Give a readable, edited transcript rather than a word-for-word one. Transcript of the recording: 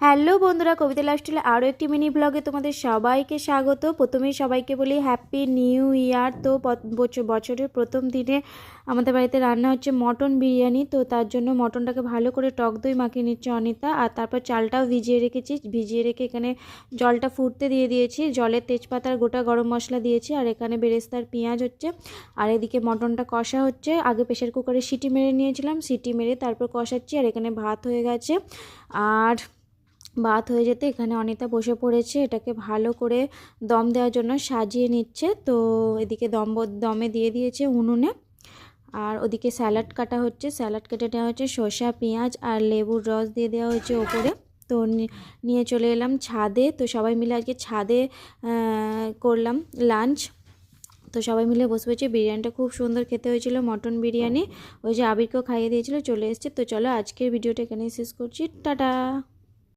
Hello বন্ধুরা, কবিতা লাইফস্টাইলে আরও একটি মিনি ব্লগে তোমাদের সবাইকে স্বাগত। প্রথমেই সবাইকে বলি হ্যাপি নিউ ইয়ার। তো বছরের প্রথম দিনে আমাদের বাড়িতে রান্না হচ্ছে মটন বিরিয়ানি। তো তার জন্য মটনটাকে ভালো করে টক দই মাখিয়ে নিচ্ছে অনিতা, আর তারপর চালটাও ভিজিয়ে রেখেছি। ভিজিয়ে রেখে এখানে জলটা ফুটতে দিয়ে দিয়েছি, জলে তেজপাতার গোটা গরম মশলা দিয়েছি, আর এখানে বেরেস্তার পেঁয়াজ হচ্ছে, আর এদিকে মটনটা কষা হচ্ছে। আগে প্রেশার কুকারে সিটি মেরে নিয়েছিলাম, সিটি মেরে তারপর কষাচ্ছি। আর এখানে ভাত হয়ে গেছে, আর ভাত হয়ে যেতে এখানে অনিতা বসে পড়েছে, এটাকে ভালো করে দম দেওয়ার জন্য সাজিয়ে নিচ্ছে। তো এদিকে দমে দিয়ে দিয়েছে উনুনে, আর ওদিকে স্যালাড কাটা হচ্ছে। স্যালাড কেটে নেওয়া হচ্ছে, শসা, পেঁয়াজ আর লেবুর রস দিয়ে দেওয়া হয়েছে ওপরে। তো নিয়ে চলে এলাম ছাদে। তো সবাই মিলে আজকে ছাদে করলাম লাঞ্চ। তো সবাই মিলে বসে বসে বিরিয়ানিটা খুব সুন্দর খেতে হয়েছিল, মটন বিরিয়ানি। ওই যে আবিরকেও খাইয়ে দিয়েছিল, চলে এসছে। তো চলো আজকের ভিডিওটা এখানেই শেষ করছি, টাটা।